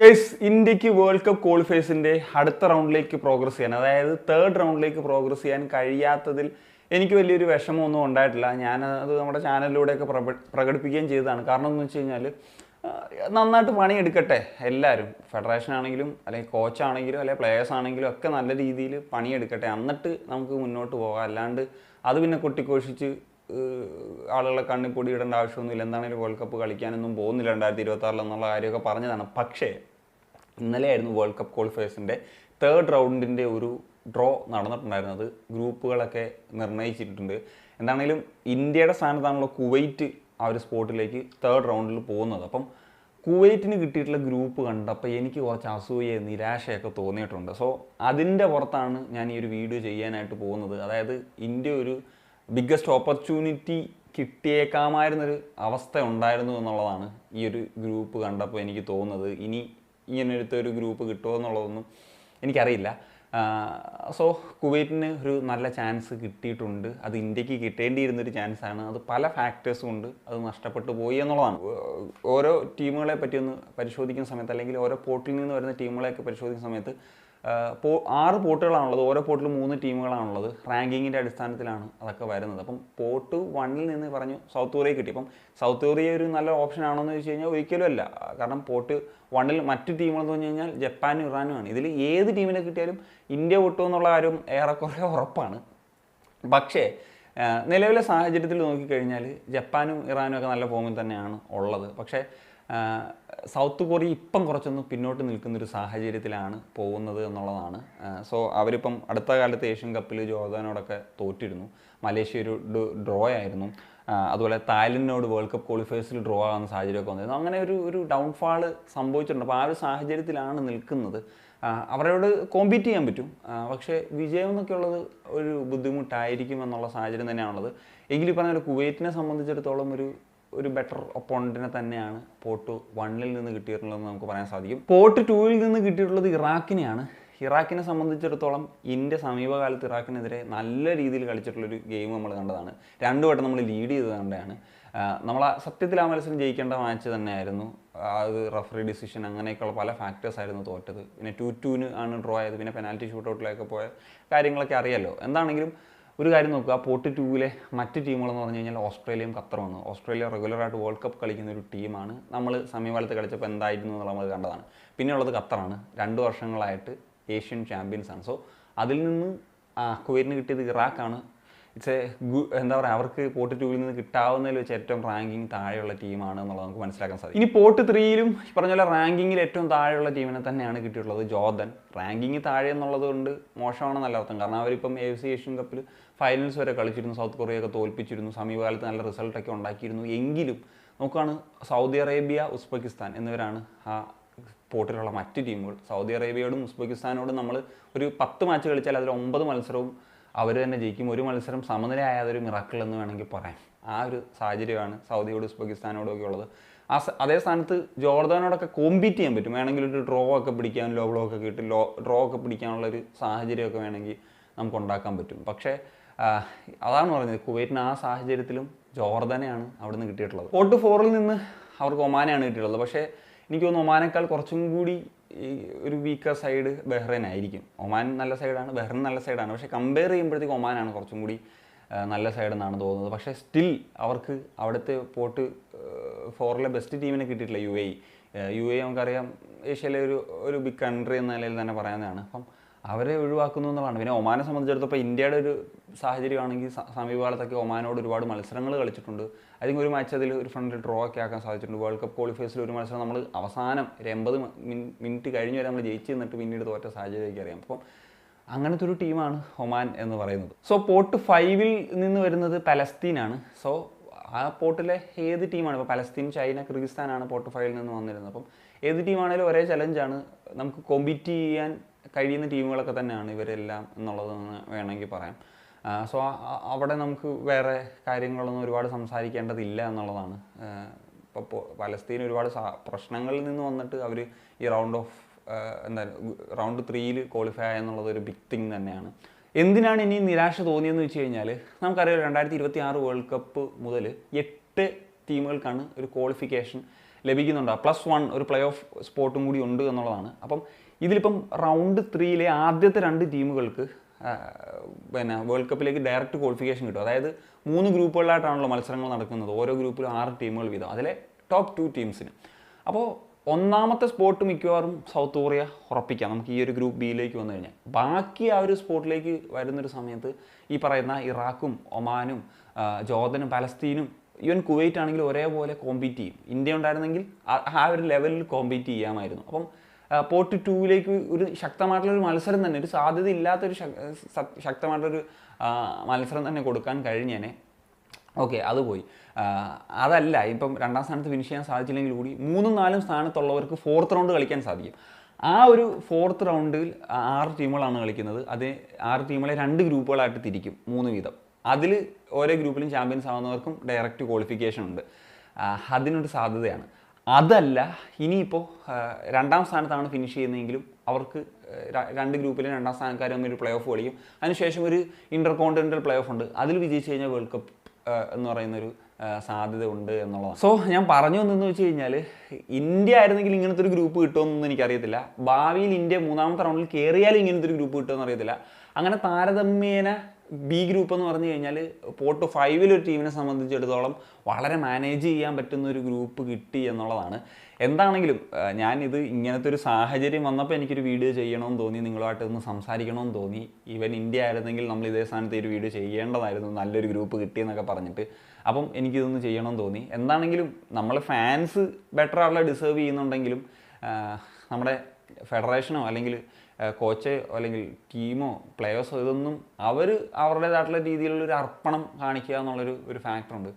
Guys, ഇന്ത്യക്ക് world cup ക്വാളിഫയേഴ്സിൻ്റെ അടുത്ത റൗണ്ടിലേക്ക് progress ചെയ്യാൻ, അതായത് തേർഡ് റൗണ്ടിലേക്ക് പ്രോഗ്രസ് ചെയ്യാൻ കഴിയാത്തതിൽ എനിക്ക് വലിയൊരു വിഷമമൊന്നും ഉണ്ടായിട്ടില്ല. ഞാനത് നമ്മുടെ ചാനലിലൂടെയൊക്കെ പ്രകടിപ്പിക്കുകയും ചെയ്തതാണ്. കാരണം എന്ന് വെച്ച് കഴിഞ്ഞാൽ നന്നായിട്ട് പണിയെടുക്കട്ടെ എല്ലാവരും, ഫെഡറേഷൻ ആണെങ്കിലും അല്ലെങ്കിൽ കോച്ചാണെങ്കിലും അല്ലെങ്കിൽ പ്ലേയേഴ്സ് ആണെങ്കിലും ഒക്കെ നല്ല രീതിയിൽ പണിയെടുക്കട്ടെ, എന്നിട്ട് നമുക്ക് മുന്നോട്ട് പോകാം. അല്ലാണ്ട് അത് പിന്നെ കൊട്ടിഘോഷിച്ച് ആളുകളെ കണ്ണിപ്പൊടി ഇടേണ്ട ആവശ്യമൊന്നുമില്ല. എന്താണെങ്കിലും വേൾഡ് കപ്പ് കളിക്കാനൊന്നും പോകുന്നില്ല 2026 എന്നുള്ള കാര്യമൊക്കെ പറഞ്ഞതാണ്. പക്ഷേ ഇന്നലെയായിരുന്നു വേൾഡ് കപ്പ് ക്വാളിഫയേഴ്സിൻ്റെ തേർഡ് റൗണ്ടിൻ്റെ ഒരു ഡ്രോ നടന്നിട്ടുണ്ടായിരുന്നത്. ഗ്രൂപ്പുകളൊക്കെ നിർണ്ണയിച്ചിട്ടുണ്ട്. എന്താണെങ്കിലും ഇന്ത്യയുടെ സ്ഥാനത്താണല്ലോ കുവൈറ്റ് ആ ഒരു സ്പോട്ടിലേക്ക് തേർഡ് റൗണ്ടിൽ പോകുന്നത്. അപ്പം കുവൈറ്റിന് കിട്ടിയിട്ടുള്ള ഗ്രൂപ്പ് കണ്ടപ്പോൾ എനിക്ക് കുറച്ച് അസൂയ നിരാശയൊക്കെ തോന്നിയിട്ടുണ്ട്. സോ അതിൻ്റെ പുറത്താണ് ഞാൻ ഈ ഒരു വീഡിയോ ചെയ്യാനായിട്ട് പോകുന്നത്. അതായത് ഇന്ത്യ ഒരു ബിഗ്ഗസ്റ്റ് ഓപ്പർച്യൂണിറ്റി കിട്ടിയേക്കാമായിരുന്നൊരു അവസ്ഥ ഉണ്ടായിരുന്നു എന്നുള്ളതാണ് ഈ ഒരു ഗ്രൂപ്പ് കണ്ടപ്പോൾ എനിക്ക് തോന്നുന്നത്. ഇനി ഇങ്ങനൊരു ഗ്രൂപ്പ് കിട്ടുമോ എന്നുള്ളതൊന്നും എനിക്കറിയില്ല. സോ കുവൈറ്റിന് ഒരു നല്ല ചാൻസ് കിട്ടിയിട്ടുണ്ട്. അത് ഇന്ത്യക്ക് കിട്ടേണ്ടിയിരുന്നൊരു ചാൻസാണ്. അത് പല ഫാക്ടേഴ്സും കൊണ്ട് അത് നഷ്ടപ്പെട്ടു പോയി എന്നുള്ളതാണ്. ഓരോ ടീമുകളെ പറ്റി ഒന്ന് പരിശോധിക്കുന്ന സമയത്ത്, അല്ലെങ്കിൽ ഓരോ പോർട്ടിൽ നിന്ന് വരുന്ന ടീമുകളെയൊക്കെ പരിശോധിക്കുന്ന സമയത്ത് 6 പോർട്ടുകളാണുള്ളത്. ഓരോ പോർട്ടിലും 3 ടീമുകളാണുള്ളത്. റാങ്കിങ്ങിൻ്റെ അടിസ്ഥാനത്തിലാണ് അതൊക്കെ വരുന്നത്. അപ്പം പോർട്ട് 1 നിന്ന് പറഞ്ഞു സൗത്ത് കൊറിയ കിട്ടി. അപ്പം സൗത്ത് കൊറിയ ഒരു നല്ല ഓപ്ഷൻ ആണോ എന്ന് ചോദിച്ചു കഴിഞ്ഞാൽ ഒരിക്കലും അല്ല. കാരണം പോർട്ട് 1 മറ്റ് ടീമുകളെന്ന് പറഞ്ഞു കഴിഞ്ഞാൽ ജപ്പാനും ഇറാനുമാണ്. ഇതിൽ ഏത് ടീമിനെ കിട്ടിയാലും ഇന്ത്യ കിട്ടുമെന്നുള്ള കാര്യം ഏറെക്കുറെ ഉറപ്പാണ്. പക്ഷേ നിലവിലെ സാഹചര്യത്തിൽ നോക്കിക്കഴിഞ്ഞാൽ ജപ്പാനും ഇറാനും ഒക്കെ നല്ല ഫോമിൽ തന്നെയാണ് ഉള്ളത്. പക്ഷേ സൗത്ത് കൊറിയ ഇപ്പം കുറച്ചൊന്ന് പിന്നോട്ട് നിൽക്കുന്നൊരു സാഹചര്യത്തിലാണ് പോകുന്നത് എന്നുള്ളതാണ്. സോ അവരിപ്പം അടുത്ത കാലത്ത് ഏഷ്യൻ കപ്പിൽ ജോർദാനോടൊക്കെ തോറ്റിരുന്നു. മലേഷ്യ ഒരു ഡ്രോ ആയിരുന്നു. അതുപോലെ തായ്ലൻഡിനോട് വേൾഡ് കപ്പ് ക്വാളിഫയേഴ്സിൽ ഡ്രോ ആകുന്ന സാഹചര്യമൊക്കെ വന്നിരുന്നു. അങ്ങനെ ഒരു ഡൗൺഫാൾ സംഭവിച്ചിട്ടുണ്ട്. അപ്പോൾ ആ ഒരു സാഹചര്യത്തിലാണ് നിൽക്കുന്നത്. അവരോട് കോമ്പീറ്റ് ചെയ്യാൻ പറ്റും, പക്ഷേ വിജയം എന്നൊക്കെ ഉള്ളത് ഒരു ബുദ്ധിമുട്ടായിരിക്കും എന്നുള്ള സാഹചര്യം തന്നെയാണുള്ളത്. എങ്കിലും പറഞ്ഞ ഒരു കുവൈറ്റിനെ സംബന്ധിച്ചിടത്തോളം ഒരു ബെറ്റർ ഒപ്പോണൻറ്റിനെ തന്നെയാണ് പോർട്ട് 1 നിന്ന് കിട്ടിയിട്ടുള്ളതെന്ന് നമുക്ക് പറയാൻ സാധിക്കും. പോർട്ട് 2 നിന്ന് കിട്ടിയിട്ടുള്ളത് ഇറാഖിനെയാണ്. ഇറാഖിനെ സംബന്ധിച്ചിടത്തോളം ഇന്ത്യ സമീപകാലത്ത് ഇറാഖിനെതിരെ നല്ല രീതിയിൽ കളിച്ചിട്ടുള്ളൊരു ഗെയിം നമ്മൾ കണ്ടതാണ്. 2 വട്ടം നമ്മൾ ലീഡ് ചെയ്ത് കണ്ടതാണ്. നമ്മൾ സത്യത്തിൽ ആ മത്സരം ജയിക്കേണ്ട മാച്ച് തന്നെയായിരുന്നു. അത് റഫറി ഡിസിഷൻ അങ്ങനെയൊക്കെയുള്ള പല ഫാക്ടേഴ്സ് ആയിരുന്നു തോറ്റത്. പിന്നെ 2-2 ആണ് ഡ്രോ ആയത്. പിന്നെ പെനാൽറ്റി ഷൂട്ടൗട്ടിലേക്ക് പോയ കാര്യങ്ങളൊക്കെ അറിയാമല്ലോ. എന്താണെങ്കിലും ഒരു കാര്യം നോക്കുക, പോർട്ട് 2 മറ്റ് ടീമുകളെന്ന് പറഞ്ഞു കഴിഞ്ഞാൽ ഓസ്ട്രേലിയയും ഖത്തറുമാണ്. ഓസ്ട്രേലിയ റെഗുലറായിട്ട് വേൾഡ് കപ്പ് കളിക്കുന്ന ഒരു ടീമാണ്. നമ്മൾ സമീപകാലത്ത് കളിച്ചപ്പോൾ എന്തായിരുന്നു എന്നുള്ളത് നമ്മൾ കണ്ടതാണ്. പിന്നെയുള്ളത് ഖത്തറാണ്. 2 വർഷങ്ങളായിട്ട് ഏഷ്യൻ ചാമ്പ്യൻസാണ്. സോ അതിൽ നിന്ന് കുവൈറ്റിന് കിട്ടിയത് ഇറാഖാണ്. എന്താ പറയുക, അവർക്ക് പോർട്ട് 2 നിന്ന് കിട്ടാവുന്നതിൽ വെച്ച് ഏറ്റവും റാങ്കിങ് താഴെയുള്ള ടീമാണ് എന്നുള്ളത് നമുക്ക് മനസ്സിലാക്കാൻ സാധിക്കും. ഇനി പോർട്ട് 3 പറഞ്ഞ പോലെ റാങ്കിങ്ങിൽ ഏറ്റവും താഴെയുള്ള ടീമിനെ തന്നെയാണ് കിട്ടിയിട്ടുള്ളത്, ജോർദൻ. റാങ്കിങ് താഴെ എന്നുള്ളത് കൊണ്ട് മോശമാണെന്നല്ല അർത്ഥം. കാരണം അവരിപ്പം AFC ഏഷ്യൻ കപ്പിൽ ഫൈനൽസ് വരെ കളിച്ചിരുന്നു. സൗത്ത് കൊറിയയൊക്കെ തോൽപ്പിച്ചിരുന്നു. സമീപകാലത്ത് നല്ല റിസൾട്ടൊക്കെ ഉണ്ടാക്കിയിരുന്നു. എങ്കിലും നോക്കുകയാണ്, സൗദി അറേബ്യ, ഉസ്ബെക്കിസ്ഥാൻ എന്നിവരാണ് ആ പോർട്ടിലുള്ള മറ്റ് ടീമുകൾ. സൗദി അറേബ്യയോടും ഉസ്ബെക്കിസ്ഥാനോടും നമ്മൾ ഒരു 10 മാച്ച് കളിച്ചാൽ അതിൽ 9 മത്സരവും അവർ തന്നെ ജയിക്കും. ഒരു മത്സരം സമനിലയായതൊരു മിറാക്കിൾ എന്ന് വേണമെങ്കിൽ പറയാം. ആ ഒരു സാഹചര്യമാണ് സൗദിയോടും ഉസ്ബെക്കിസ്ഥാനോടും ഒക്കെ ഉള്ളത്. അതേ സ്ഥാനത്ത് ജോർദാനോടൊക്കെ കോമ്പീറ്റ് ചെയ്യാൻ പറ്റും. വേണമെങ്കിൽ ഒരു ഡ്രോ ഒക്കെ പിടിക്കാൻ, ലോ ബ്ലോക്ക് ഒക്കെ ഇട്ട് ഡ്രോ ഒക്കെ പിടിക്കാനുള്ളൊരു സാഹചര്യമൊക്കെ വേണമെങ്കിൽ നമുക്ക് ഉണ്ടാക്കാൻ പറ്റും. പക്ഷേ അതാണ് പറഞ്ഞത്, കുവൈറ്റിന് ആ സാഹചര്യത്തിലും ജോർദാനെയാണ് അവിടെ നിന്ന് കിട്ടിയിട്ടുള്ളത്. പോർട്ട് 4 നിന്ന് അവർക്ക് ഒമാനെയാണ് കിട്ടിയിട്ടുള്ളത്. പക്ഷേ എനിക്ക് തോന്നുന്നു ഒമാനേക്കാൾ കുറച്ചും കൂടി ഒരു വീക്കർ സൈഡ് ബഹ്റൈൻ ആയിരിക്കും. ഒമാൻ നല്ല സൈഡാണ്, ബഹ്റൈൻ നല്ല സൈഡാണ്. പക്ഷേ കമ്പയർ ചെയ്യുമ്പോഴത്തേക്ക് ഒമാനാണ് കുറച്ചും കൂടി നല്ല സൈഡ് എന്നാണ് തോന്നുന്നത്. പക്ഷേ സ്റ്റിൽ അവർക്ക് അവിടുത്തെ പോർട്ട് 4 ബെസ്റ്റ് ടീമിനെ കിട്ടിയിട്ടില്ല. UAE നമുക്കറിയാം ഏഷ്യയിലെ ഒരു ബിഗ് കൺട്രി എന്ന നിലയിൽ തന്നെ പറയാവുന്നതാണ്. അപ്പം അവരെ ഒഴിവാക്കുന്നു എന്നുള്ളതാണ്. പിന്നെ ഒമാനെ സംബന്ധിച്ചിടത്തോളം ഇന്ത്യയുടെ ഒരു സാഹചര്യമാണെങ്കിൽ സമീപകാലത്തൊക്കെ ഒമാനോട് ഒരുപാട് മത്സരങ്ങൾ കളിച്ചിട്ടുണ്ട്. അതിന് ഒരു മാച്ച് അതിൽ ഒരു ഫ്രണ്ടിൽ ഡ്രോ ഒക്കെ ആക്കാൻ സാധിച്ചിട്ടുണ്ട്. വേൾഡ് കപ്പ് ക്വാളിഫയേഴ്സിൽ ഒരു മത്സരം നമ്മൾ അവസാനം 80 മിനിറ്റ് കഴിഞ്ഞ് വരെ നമ്മൾ ജയിച്ച് നിന്നിട്ട് പിന്നീട് തോറ്റ സാഹചര്യമൊക്കെ അറിയാം. അപ്പം അങ്ങനത്തെ ഒരു ടീമാണ് ഒമാൻ എന്ന് പറയുന്നത്. സോ പോർട്ട് 5 നിന്ന് വരുന്നത് പലസ്തീനാണ്. സോ ആ പോർട്ടിലെ ഏത് ടീമാണ്, ഇപ്പോൾ പലസ്തീൻ, ചൈന, കിർഗിസ്ഥാനാണ് പോർട്ട് 5 നിന്ന് വന്നിരുന്നത്. അപ്പം ഏത് ടീമാണേലും ഒരേ ചലഞ്ചാണ്. നമുക്ക് കോമ്പീറ്റ് ചെയ്യാൻ കഴിയുന്ന ടീമുകളൊക്കെ തന്നെയാണ് ഇവരെല്ലാം എന്നുള്ളതെന്ന് വേണമെങ്കിൽ പറയാം. സോ അവിടെ നമുക്ക് വേറെ കാര്യങ്ങളൊന്നും ഒരുപാട് സംസാരിക്കേണ്ടതില്ല എന്നുള്ളതാണ്. ഇപ്പോൾ പലസ്തീൻ ഒരുപാട് പ്രശ്നങ്ങളിൽ നിന്ന് വന്നിട്ട് അവർ ഈ റൗണ്ട് 3 ക്വാളിഫൈ ആയെന്നുള്ളത് ഒരു ബിഗ് തിങ് തന്നെയാണ്. എന്തിനാണ് ഇനി നിരാശ തോന്നിയെന്ന് വെച്ച് കഴിഞ്ഞാൽ, നമുക്കറിയാം 2026 വേൾഡ് കപ്പ് മുതൽ 8 ടീമുകൾക്കാണ് ഒരു ക്വാളിഫിക്കേഷൻ ലഭിക്കുന്നുണ്ട്. +1 ഒരു പ്ലേ ഓഫ് സ്പോട്ടും കൂടി ഉണ്ട് എന്നുള്ളതാണ്. അപ്പം ഇതിലിപ്പം റൗണ്ട് 3 ആദ്യത്തെ 2 ടീമുകൾക്ക് പിന്നെ വേൾഡ് കപ്പിലേക്ക് ഡയറക്റ്റ് ക്വാളിഫിക്കേഷൻ കിട്ടും. അതായത് 3 ഗ്രൂപ്പുകളിലായിട്ടാണല്ലോ മത്സരങ്ങൾ നടക്കുന്നത്. ഓരോ ഗ്രൂപ്പിലും 6 ടീമുകൾ വീതം, അതിലെ ടോപ്പ് 2 ടീംസിന്. അപ്പോൾ ഒന്നാമത്തെ സ്പോട്ട് മിക്കവാറും സൗത്ത് കൊറിയ ഉറപ്പിക്കാം നമുക്ക് ഈ ഒരു ഗ്രൂപ്പ് ബിയിലേക്ക് വന്നു കഴിഞ്ഞാൽ. ബാക്കി ആ ഒരു സ്പോട്ടിലേക്ക് വരുന്നൊരു സമയത്ത് ഈ പറയുന്ന ഇറാഖും ഒമാനും ജോർദനും പലസ്തീനും ഈവൻ കുവൈറ്റ് ആണെങ്കിലും ഒരേപോലെ കോമ്പീറ്റ് ചെയ്യും. ഇന്ത്യ ഉണ്ടായിരുന്നെങ്കിൽ ആ ഒരു ലെവലിൽ കോമ്പീറ്റ് ചെയ്യാമായിരുന്നു. അപ്പം പോർട്ട് 2 ഒരു ശക്തമായിട്ടുള്ളൊരു മത്സരം തന്നെ, ഒരു സാധ്യത ഇല്ലാത്തൊരു ശക്തമായിട്ടൊരു മത്സരം തന്നെ കൊടുക്കാൻ കഴിഞ്ഞേനെ. ഓക്കെ, അത് പോയി. അതല്ല, ഇപ്പം 2ാം സ്ഥാനത്ത് ഫിനിഷ് ചെയ്യാൻ സാധിച്ചില്ലെങ്കിൽ കൂടി 3ഉം 4ഉം സ്ഥാനത്തുള്ളവർക്ക് 4th റൗണ്ട് കളിക്കാൻ സാധിക്കും. ആ ഒരു 4th റൗണ്ടിൽ 6 ടീമുകളാണ് കളിക്കുന്നത്. അത് 6 ടീമുകളെ 2 ഗ്രൂപ്പുകളായിട്ട് തിരിക്കും, 3 വീതം. അതിൽ ഓരോ ഗ്രൂപ്പിലും ചാമ്പ്യൻസ് ആവുന്നവർക്കും ഡയറക്റ്റ് ക്വാളിഫിക്കേഷൻ ഉണ്ട്. അതിനൊരു സാധ്യതയാണ്. അതല്ല, ഇനിയിപ്പോൾ 2ാം സ്ഥാനത്താണ് ഫിനിഷ് ചെയ്യുന്നതെങ്കിലും അവർക്ക് 2 ഗ്രൂപ്പിലും 2ാം സ്ഥാനക്കാർ തമ്മിൽ ഒരു പ്ലേ ഓഫ് കളിക്കും. അതിനുശേഷം ഒരു ഇന്റർ കോണ്ടിനെന്റൽ പ്ലേ ഓഫ് ഉണ്ട്. അതിൽ വിജയിച്ച് കഴിഞ്ഞാൽ വേൾഡ് കപ്പ് എന്ന് പറയുന്നൊരു സാധ്യത ഉണ്ട് എന്നുള്ളതാണ്. സോ ഞാൻ പറഞ്ഞു വന്നെന്ന് വെച്ച് കഴിഞ്ഞാൽ, ഇന്ത്യ ആയിരുന്നെങ്കിൽ ഇങ്ങനത്തെ ഒരു ഗ്രൂപ്പ് കിട്ടുമെന്നൊന്നും എനിക്കറിയത്തില്ല. ഭാവിയിൽ ഇന്ത്യ 3ാമത്തെ റൗണ്ടിൽ കയറിയാലും ഇങ്ങനത്തെ ഒരു ഗ്രൂപ്പ് കിട്ടുമെന്ന് അറിയത്തില്ല. അങ്ങനെ താരതമ്യേന ബി ഗ്രൂപ്പ് എന്ന് പറഞ്ഞു കഴിഞ്ഞാൽ പോർട്ട് 5 ഒരു ടീമിനെ സംബന്ധിച്ചിടത്തോളം വളരെ മാനേജ് ചെയ്യാൻ പറ്റുന്ന ഒരു ഗ്രൂപ്പ് കിട്ടി എന്നുള്ളതാണ്. എന്താണെങ്കിലും ഞാനിത് ഇങ്ങനത്തെ ഒരു സാഹചര്യം വന്നപ്പോൾ എനിക്കൊരു വീഡിയോ ചെയ്യണമെന്ന് തോന്നി, നിങ്ങളുമായിട്ട് ഒന്ന് സംസാരിക്കണമെന്ന് തോന്നി. ഈവൻ ഇന്ത്യ ആയിരുന്നെങ്കിൽ നമ്മൾ ഇതേ സ്ഥാനത്ത് ഒരു വീഡിയോ ചെയ്യേണ്ടതായിരുന്നു, നല്ലൊരു ഗ്രൂപ്പ് കിട്ടിയെന്നൊക്കെ പറഞ്ഞിട്ട്. അപ്പം എനിക്കിതൊന്ന് ചെയ്യണമെന്ന് തോന്നി. എന്താണെങ്കിലും നമ്മൾ ഫാൻസ് ബെറ്റർ ആളുടെ ഡിസേർവ് ചെയ്യുന്നുണ്ടെങ്കിലും നമ്മുടെ ഫെഡറേഷനോ അല്ലെങ്കിൽ കോച്ചോ അല്ലെങ്കിൽ ടീമോ പ്ലെയേഴ്സോ ഇതൊന്നും അവരുടേതായിട്ടുള്ള രീതിയിലുള്ളൊരു അർപ്പണം കാണിക്കുക എന്നുള്ളൊരു ഫാക്ടറുണ്ട്.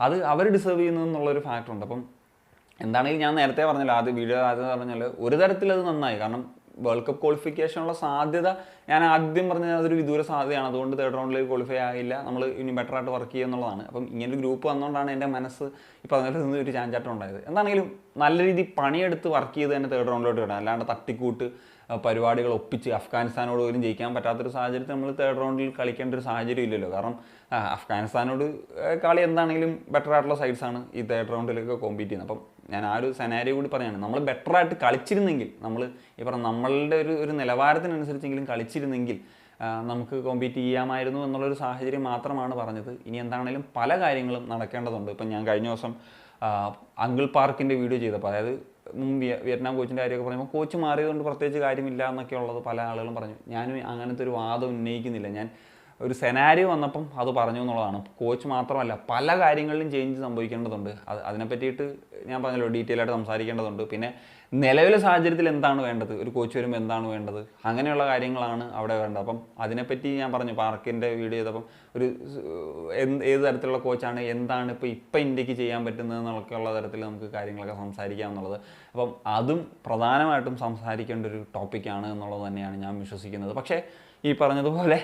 അത് അവർ ഡിസേർവ് ചെയ്യുന്നു എന്നുള്ളൊരു ഫാക്ടറുണ്ട്. അപ്പം എന്താണെങ്കിലും ഞാൻ നേരത്തെ പറഞ്ഞല്ലോ, വീഡിയോ ആദ്യം പറഞ്ഞാൽ ഒരു തരത്തിലത് നന്നായി. കാരണം വേൾഡ് കപ്പ് ക്വാളിഫിക്കേഷനുള്ള സാധ്യത ഞാൻ ആദ്യം പറഞ്ഞത് അതൊരു വിദൂര സാധ്യതയാണ്. അതുകൊണ്ട് 3rd റൗണ്ടിലേക്ക് ക്വാളിഫൈ ആകില്ല, നമ്മൾ ഇനി ബെറ്ററായിട്ട് വർക്ക് ചെയ്യുക എന്നുള്ളതാണ്. അപ്പം ഇങ്ങനൊരു ഗ്രൂപ്പ് വന്നുകൊണ്ടാണ് എൻ്റെ മനസ്സ് ഇപ്പോൾ അതിനകത്ത് നിന്ന് ഒരു ചാഞ്ചാട്ടം ഉണ്ടായത്. എന്താണെങ്കിലും നല്ല രീതിയിൽ പണിയെടുത്ത് വർക്ക് ചെയ്ത് തന്നെ 3rd റൗണ്ടിലോട്ട് വിടാം. അല്ലാണ്ട് തട്ടിക്കൂട്ട് പരിപാടികൾ ഒപ്പിച്ച് അഫ്ഗാനിസ്ഥാനോട് പോലും ജയിക്കാൻ പറ്റാത്തൊരു സാഹചര്യത്തിൽ നമ്മൾ 3rd റൗണ്ടിൽ കളിക്കേണ്ട ഒരു സാഹചര്യം ഇല്ലല്ലോ. കാരണം അഫ്ഗാനിസ്ഥാനോട് കളി എന്താണെങ്കിലും ബെറ്റർ ആയിട്ടുള്ള സൈഡ്സാണ് ഈ 3rd റൗണ്ടിലേക്ക് കോമ്പീറ്റ് ചെയ്യുന്നത്. അപ്പം ഞാൻ ആ ഒരു സെനാരിയോ കൂടി പറയുകയാണ്, നമ്മൾ ബെറ്ററായിട്ട് കളിച്ചിരുന്നെങ്കിൽ, നമ്മൾ ഈ പറഞ്ഞ നമ്മളുടെ ഒരു നിലവാരത്തിനനുസരിച്ചെങ്കിലും കളിച്ചിരുന്നെങ്കിൽ നമുക്ക് കോമ്പീറ്റ് ചെയ്യാമായിരുന്നു എന്നുള്ളൊരു സാഹചര്യം മാത്രമാണ് പറഞ്ഞത്. ഇനി എന്താണെങ്കിലും പല കാര്യങ്ങളും നടക്കേണ്ടതുണ്ട്. ഇപ്പം ഞാൻ കഴിഞ്ഞ ദിവസം അങ്കിൾ പാർക്കിൻ്റെ വീഡിയോ ചെയ്തപ്പോൾ, അതായത് വിയറ്റ്നാം കോച്ചിൻ്റെ കാര്യമൊക്കെ പറയുമ്പോൾ കോച്ച് മാറിയതുകൊണ്ട് പ്രത്യേകിച്ച് കാര്യമില്ല എന്നൊക്കെ ഉള്ളത് പല ആളുകളും പറഞ്ഞു. ഞാൻ അങ്ങനത്തെ ഒരു വാദം ഉന്നയിക്കുന്നില്ല. ഞാൻ ഒരു സെനാരിയോ വന്നപ്പം അത് പറഞ്ഞു എന്നുള്ളതാണ്. കോച്ച് മാത്രമല്ല, പല കാര്യങ്ങളിലും ചേഞ്ച് സംഭവിക്കേണ്ടതുണ്ട്. അതിനെ പറ്റിയിട്ട് ഞാൻ പറഞ്ഞല്ലോ, ഡീറ്റെയിൽ ആയിട്ട് സംസാരിക്കേണ്ടതുണ്ട്. പിന്നെ നിലവിലെ സാഹചര്യത്തിൽ എന്താണ് വേണ്ടത്, ഒരു കോച്ച് വരുമ്പോൾ എന്താണ് വേണ്ടത്, അങ്ങനെയുള്ള കാര്യങ്ങളാണ് അവിടെ വേണ്ടത്. അപ്പം അതിനെപ്പറ്റി ഞാൻ പറഞ്ഞു, പാർക്കിൻ്റെ വീഡിയോ ചെയ്തപ്പം ഏത് തരത്തിലുള്ള കോച്ചാണ്, എന്താണ് ഇപ്പം ഇന്ത്യക്ക് ചെയ്യാൻ പറ്റുന്നത് എന്നൊക്കെയുള്ള തരത്തിൽ നമുക്ക് കാര്യങ്ങളൊക്കെ സംസാരിക്കാം എന്നുള്ളത്. അപ്പം അതും പ്രധാനമായിട്ടും സംസാരിക്കേണ്ട ഒരു ടോപ്പിക്കാണ് എന്നുള്ളത് തന്നെയാണ് ഞാൻ വിശ്വസിക്കുന്നത്. പക്ഷേ ഈ പറഞ്ഞതുപോലെ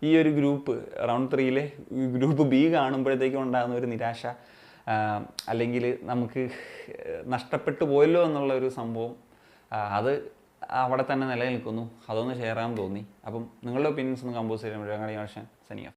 ഈ ഒരു ഗ്രൂപ്പ് റൗണ്ട് 3 ഗ്രൂപ്പ് ബി കാണുമ്പോഴത്തേക്കും ഉണ്ടാകുന്ന ഒരു നിരാശ, അല്ലെങ്കിൽ നമുക്ക് നഷ്ടപ്പെട്ടു പോയല്ലോ എന്നുള്ള ഒരു സംഭവം, അത് അവിടെ തന്നെ നിലനിൽക്കുന്നു. അതൊന്ന് ഷെയർ ചെയ്യാൻ തോന്നി. അപ്പം നിങ്ങളുടെ ഒപ്പീനിയൻസ് ഒന്ന് കമ്പോസ് ചെയ്യാൻ വേണ്ടി സനിയ.